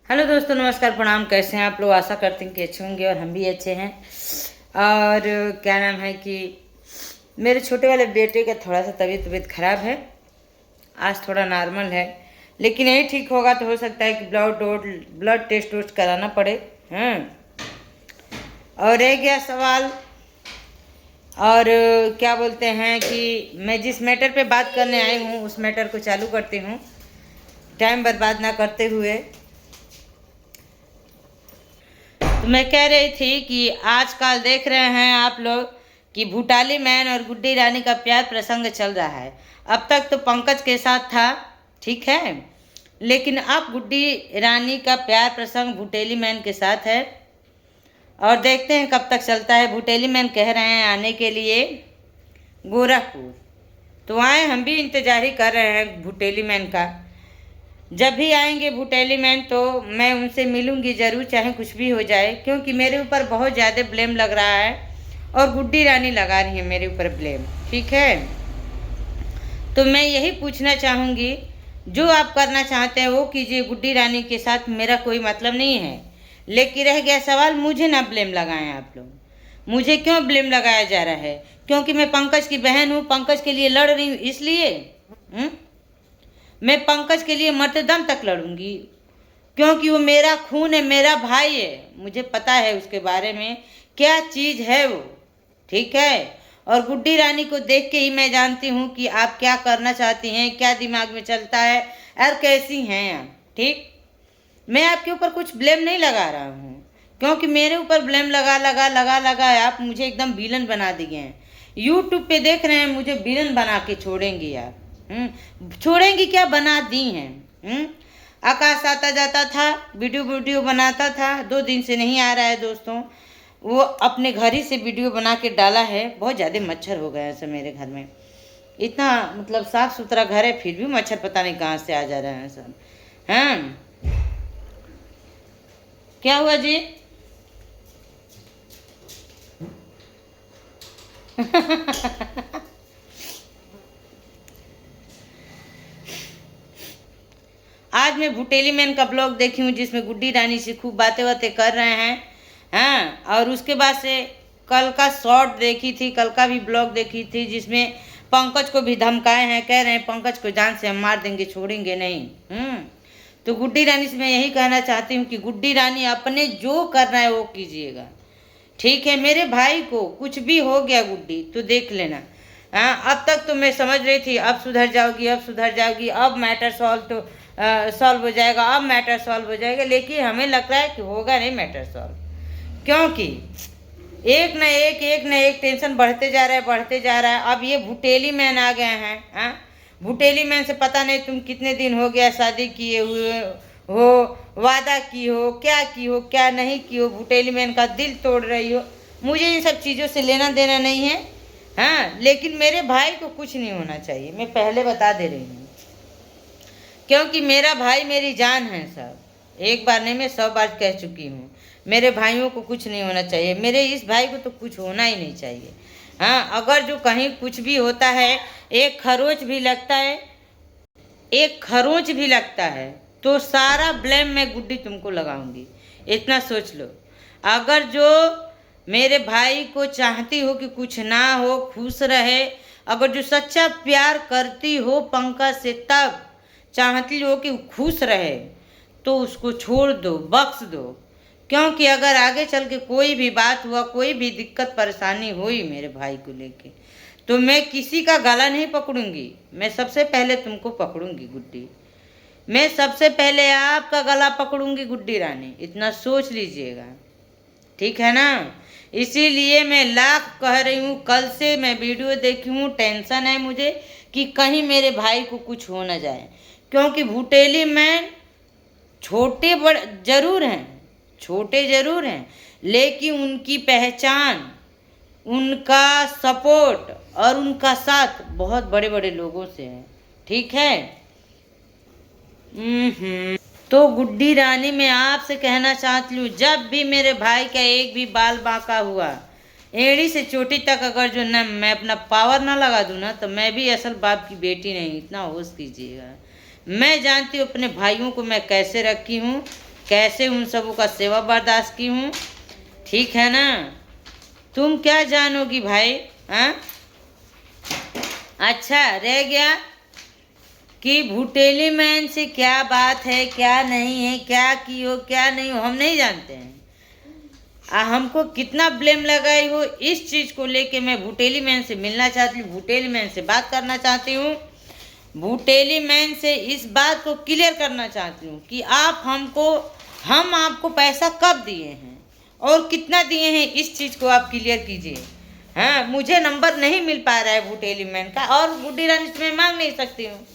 Hello दोस्तों, नमस्कार, प्रणाम। कैसे हैं आप लोग? आशा करते हैं कि अच्छे होंगे और हम भी अच्छे हैं। और क्या नाम है कि मेरे छोटे वाले बेटे का थोड़ा सा तबीयत खराब है। आज थोड़ा नॉर्मल है, लेकिन यही ठीक होगा तो हो सकता है कि ब्लड टेस्ट वोस्ट कराना पड़े। हैं। और रह गया सवाल, और क्या बोलते हैं कि मैं जिस मैटर पे बात करने आई हूँ उस मैटर को चालू करती हूँ, टाइम बर्बाद ना करते हुए। तो मैं कह रही थी कि आजकल देख रहे हैं आप लोग कि भूटाली मैन और गुड्डी रानी का प्यार प्रसंग चल रहा है। अब तक तो पंकज के साथ था, ठीक है, लेकिन अब गुड्डी रानी का प्यार प्रसंग भूटेली मैन के साथ है। और देखते हैं कब तक चलता है। भूटेली मैन कह रहे हैं आने के लिए गोरखपुर, तो आए, हम भी इंतजार ही कर रहे हैं भूटेली मैन का। जब भी आएंगे भूटेली मैन तो मैं उनसे मिलूंगी ज़रूर, चाहे कुछ भी हो जाए, क्योंकि मेरे ऊपर बहुत ज़्यादा ब्लेम लग रहा है और गुड्डी रानी लगा रही है मेरे ऊपर ब्लेम, ठीक है। तो मैं यही पूछना चाहूँगी, जो आप करना चाहते हैं वो कीजिए, गुड्डी रानी के साथ मेरा कोई मतलब नहीं है। लेकिन रह गया सवाल, मुझे ना ब्लेम लगाएं आप लोग। मुझे क्यों ब्लेम लगाया जा रहा है? क्योंकि मैं पंकज की बहन हूँ, पंकज के लिए लड़ रही हूँ, इसलिए मैं पंकज के लिए मरते दम तक लड़ूंगी, क्योंकि वो मेरा खून है, मेरा भाई है। मुझे पता है उसके बारे में क्या चीज़ है वो, ठीक है। और गुड्डी रानी को देख के ही मैं जानती हूँ कि आप क्या करना चाहती हैं, क्या दिमाग में चलता है और कैसी हैं आप, ठीक। मैं आपके ऊपर कुछ ब्लेम नहीं लगा रहा हूँ, क्योंकि मेरे ऊपर ब्लेम लगा लगा लगा लगा आप मुझे एकदम विलन बना दिए हैं। यूट्यूब पे देख रहे हैं, मुझे विलन बना के छोड़ेंगी आप। छोड़ेंगी क्या, बना दी हैं। आकाश आता जाता था, वीडियो बनाता था, 2 दिन से नहीं आ रहा है दोस्तों। वो अपने घर ही से वीडियो बना के डाला है। बहुत ज़्यादा मच्छर हो गया है सब मेरे घर में। इतना मतलब साफ़ सुथरा घर है, फिर भी मच्छर पता नहीं कहाँ से आ जा रहे हैं सब। हाँ, क्या हुआ जी? आज मैं भुटेली मैन का ब्लॉग देखी हूँ, जिसमें गुड्डी रानी से खूब बातें बातें कर रहे हैं। हाँ, और उसके बाद से कल का शॉर्ट देखी थी, कल का भी ब्लॉग देखी थी, जिसमें पंकज को भी धमकाए हैं, कह रहे हैं पंकज को जान से हम मार देंगे, छोड़ेंगे नहीं। तो गुड्डी रानी से मैं यही कहना चाहती हूँ कि गुड्डी रानी अपने जो करना है वो कीजिएगा, ठीक है। मेरे भाई को कुछ भी हो गया गुड्डी, तो देख लेना। हाँ, अब तक तो मैं समझ रही थी अब सुधर जाओगी, अब सुधर जाओगी, अब मैटर सॉल्व हो जाएगा, अब मैटर सॉल्व हो जाएगा, लेकिन हमें लग रहा है कि होगा नहीं मैटर सॉल्व, क्योंकि एक न एक टेंशन बढ़ते जा रहा है। अब ये भुटेली मैन आ गए हैं। हाँ, भुटेली मैन से पता नहीं तुम कितने दिन हो गया शादी किए हुए हो, वादा की हो, क्या नहीं की हो, भुटेली मैन का दिल तोड़ रही हो। मुझे इन सब चीज़ों से लेना देना नहीं है। हाँ, लेकिन मेरे भाई को कुछ नहीं होना चाहिए, मैं पहले बता दे रही हूँ, क्योंकि मेरा भाई मेरी जान है सब। एक बार नहीं, मैं 100 बार कह चुकी हूँ, मेरे भाइयों को कुछ नहीं होना चाहिए, मेरे इस भाई को तो कुछ होना ही नहीं चाहिए। हाँ, अगर जो कहीं कुछ भी होता है, एक खरोंच भी लगता है तो सारा ब्लेम मैं गुड्डी तुमको लगाऊंगी, इतना सोच लो। अगर जो मेरे भाई को चाहती हो कि कुछ ना हो, खुश रहे, अगर जो सच्चा प्यार करती हो पंकज से, तब चाहती हो कि खुश रहे, तो उसको छोड़ दो, बख्श दो। क्योंकि अगर आगे चल के कोई भी बात हुआ, कोई भी दिक्कत परेशानी हुई मेरे भाई को लेके, तो मैं किसी का गला नहीं पकड़ूंगी, मैं सबसे पहले तुमको पकड़ूंगी गुड्डी। मैं सबसे पहले आपका गला पकड़ूंगी गुड्डी रानी, इतना सोच लीजिएगा, ठीक है ना। इसीलिए मैं लाख कह रही हूँ, कल से मैं वीडियो देखी हूँ, टेंशन है मुझे कि कहीं मेरे भाई को कुछ हो ना जाए, क्योंकि भुटेली मैन छोटे जरूर हैं, लेकिन उनकी पहचान, उनका सपोर्ट और उनका साथ बहुत बड़े बड़े लोगों से है, ठीक है। तो गुड्डी रानी, मैं आपसे कहना चाहती हूँ, जब भी मेरे भाई का एक भी बाल बांका हुआ, एड़ी से चोटी तक अगर जो न मैं अपना पावर ना लगा दूँ ना, तो मैं भी असल बाप की बेटी नहीं, इतना होश कीजिएगा। मैं जानती हूँ अपने भाइयों को मैं कैसे रखी हूँ, कैसे उन सबों का सेवा बर्दाश्त की हूँ। ठीक है ना, तुम क्या जानोगी भाई। हाँ, अच्छा रह गया कि भुटेली मैन से क्या बात है, क्या नहीं है, क्या की हो क्या नहीं हो, हम नहीं जानते हैं। हमको कितना ब्लेम लगाई हो, इस चीज़ को लेके मैं भुटेली मैन से मिलना चाहती हूँ, भुटेली मैन से बात करना चाहती हूँ, भुटेली मैन से इस बात को क्लियर करना चाहती हूँ कि हम आपको पैसा कब दिए हैं और कितना दिए हैं, इस चीज़ को आप क्लियर कीजिए। हाँ, मुझे नंबर नहीं मिल पा रहा है भुटेली मैन का, और गुड्डी रानी से मैं मांग नहीं सकती हूँ,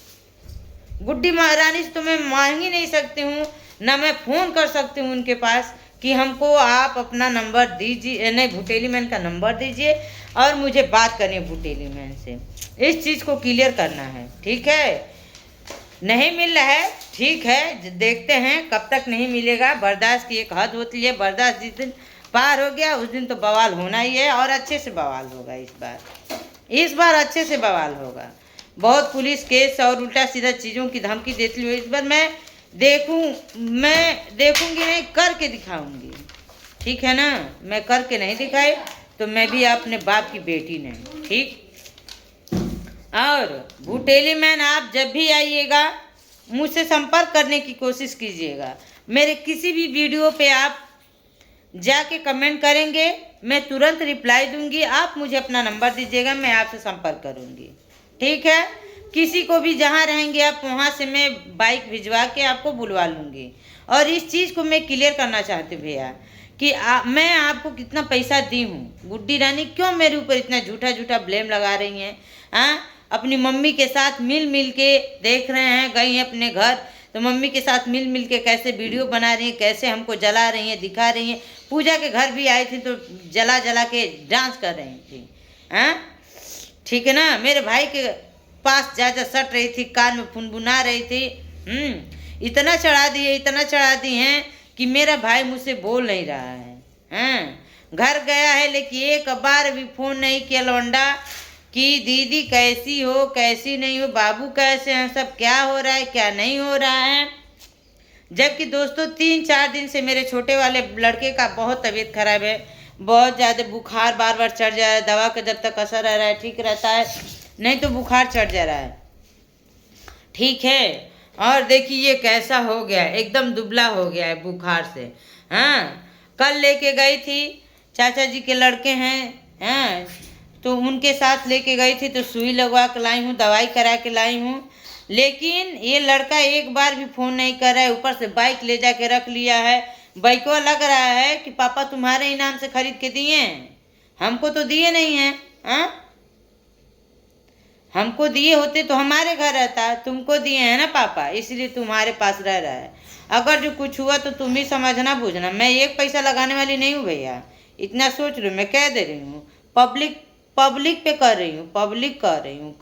गुड्डी रानी से तो मैं मांग ही नहीं सकती हूँ, ना मैं फ़ोन कर सकती हूँ उनके पास कि हमको आप अपना नंबर दीजिए, नहीं भुटेली मैन का नंबर दीजिए और मुझे बात करनी है भुटेली मैन से, इस चीज़ को क्लियर करना है। ठीक है, नहीं मिल रहा है, ठीक है, देखते हैं कब तक नहीं मिलेगा। बर्दाश्त की एक हद होती है, बर्दाश्त जिस दिन पार हो गया उस दिन तो बवाल होना ही है, और अच्छे से बवाल होगा। इस बार अच्छे से बवाल होगा। बहुत पुलिस केस और उल्टा सीधा चीज़ों की धमकी देती हुई इस बार मैं देखूंगी नहीं, करके दिखाऊंगी। ठीक है ना, मैं करके नहीं दिखाई तो मैं भी अपने बाप की बेटी नहीं। ठीक, और भुटेली मैन आप जब भी आइएगा मुझसे संपर्क करने की कोशिश कीजिएगा। मेरे किसी भी वीडियो पे आप जाके कमेंट करेंगे, मैं तुरंत रिप्लाई दूंगी। आप मुझे अपना नंबर दीजिएगा, मैं आपसे संपर्क करूंगी। ठीक है, किसी को भी जहाँ रहेंगे आप वहाँ से मैं बाइक भिजवा के आपको बुलवा लूँगी। और इस चीज़ को मैं क्लियर करना चाहती हूँ भैया कि मैं आपको कितना पैसा दी हूँ। गुड्डी रानी क्यों मेरे ऊपर इतना झूठा ब्लेम लगा रही हैं। हाँ, अपनी मम्मी के साथ मिल के देख रहे हैं, गई हैं अपने घर तो मम्मी के साथ मिल के कैसे वीडियो बना रही हैं, कैसे हमको जला रही हैं, दिखा रही हैं। पूजा के घर भी आई थी तो जला के डांस कर रही थी। हाँ, ठीक है ना, मेरे भाई के पास जा सट रही थी, कान में फुनफुना रही थी। इतना चढ़ा दी हैं कि मेरा भाई मुझसे बोल नहीं रहा है। घर गया है लेकिन एक बार भी फ़ोन नहीं किया लौंडा कि दीदी कैसी हो कैसी नहीं हो, बाबू कैसे हैं, सब क्या हो रहा है क्या नहीं हो रहा है। जबकि दोस्तों 3-4 दिन से मेरे छोटे वाले लड़के का बहुत तबीयत खराब है, बहुत ज़्यादा बुखार बार चढ़ जा रहा है। दवा का जब तक असर रह रहा है ठीक रहता है, नहीं तो बुखार चढ़ जा रहा है। ठीक है, और देखिए ये कैसा हो गया, एकदम दुबला हो गया है बुखार से। हाँ, कल लेके गई थी, चाचा जी के लड़के हैं, तो उनके साथ लेके गई थी तो सुई लगवा के लाई हूँ, दवाई करा के लाई हूँ। लेकिन ये लड़का एक बार भी फ़ोन नहीं कर रहा है, ऊपर से बाइक ले जाके रख लिया है। बाइकों लग रहा है कि पापा तुम्हारे इनाम से खरीद के दिए हैं, हमको तो दिए नहीं हैं। हाँ, हमको दिए होते तो हमारे घर रहता, तुमको दिए हैं ना पापा, इसलिए तुम्हारे पास रह रहा है। अगर जो कुछ हुआ तो तुम ही समझना बूझना, मैं एक पैसा लगाने वाली नहीं हूँ भैया, इतना सोच लो। मैं कह दे रही हूँ, पब्लिक पे कर रही हूँ,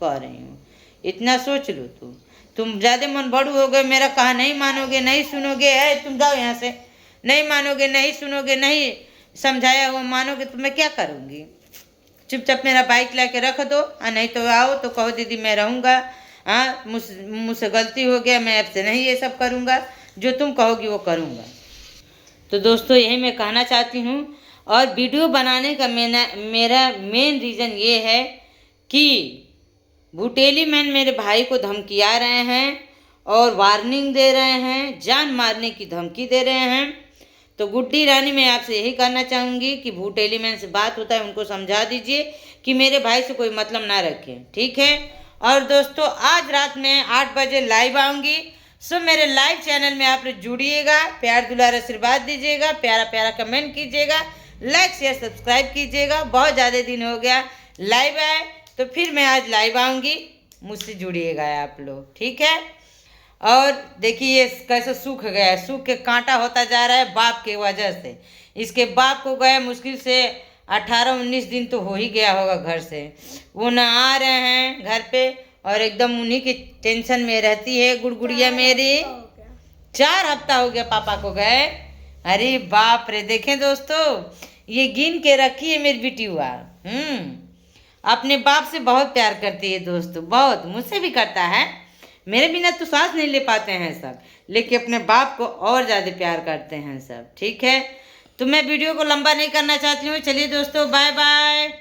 इतना सोच लो। तुम ज़्यादा मन बड़ू हो गए, मेरा कहा नहीं मानोगे, नहीं सुनोगे। है तुम जाओ यहाँ से, नहीं मानोगे, नहीं सुनोगे, नहीं समझाया हुआ मानोगे तो मैं क्या करूँगी। चुपचाप मेरा बाइक ला के रख दो, नहीं तो आओ तो कहो दीदी मैं रहूँगा। हाँ, मुझसे गलती हो गया, मैं आपसे नहीं ये सब करूँगा, जो तुम कहोगी वो करूँगा। तो दोस्तों यही मैं कहना चाहती हूँ। और वीडियो बनाने का मेरा मेन रीज़न ये है कि भुटेली मैन मेरे भाई को धमकिया रहे हैं और वार्निंग दे रहे हैं, जान मारने की धमकी दे रहे हैं। तो गुड्डी रानी मैं आपसे यही कहना चाहूँगी कि भुटेली मैन से बात होता है उनको समझा दीजिए कि मेरे भाई से कोई मतलब ना रखें। ठीक है, और दोस्तों आज रात में 8 बजे लाइव आऊँगी, सो मेरे लाइव चैनल में आप जुड़िएगा, प्यार दुलार आशीर्वाद दीजिएगा, प्यारा कमेंट कीजिएगा, लाइक शेयर सब्सक्राइब कीजिएगा। बहुत ज़्यादा दिन हो गया लाइव आए, तो फिर मैं आज लाइव आऊँगी, मुझसे जुड़िएगा आप लोग। ठीक है, और देखिए ये कैसे सूख गया है, सूख के कांटा होता जा रहा है बाप के वजह से। इसके बाप को गए मुश्किल से 18-19 दिन तो हो ही गया होगा घर से, वो ना आ रहे हैं घर पे, और एकदम उन्हीं की टेंशन में रहती है गुड़गुड़िया मेरी। 4 हफ्ता हो गया पापा को गए। अरे बाप रे, देखें दोस्तों ये गिन के रखी है मेरी बेटी हुआ। अपने बाप से बहुत प्यार करती है दोस्तों, बहुत, मुझसे भी करता है, मेरे बिना तो सांस नहीं ले पाते हैं सब, लेकिन अपने बाप को और ज़्यादा प्यार करते हैं सब। ठीक है, तो मैं वीडियो को लंबा नहीं करना चाहती हूँ। चलिए दोस्तों, बाय बाय।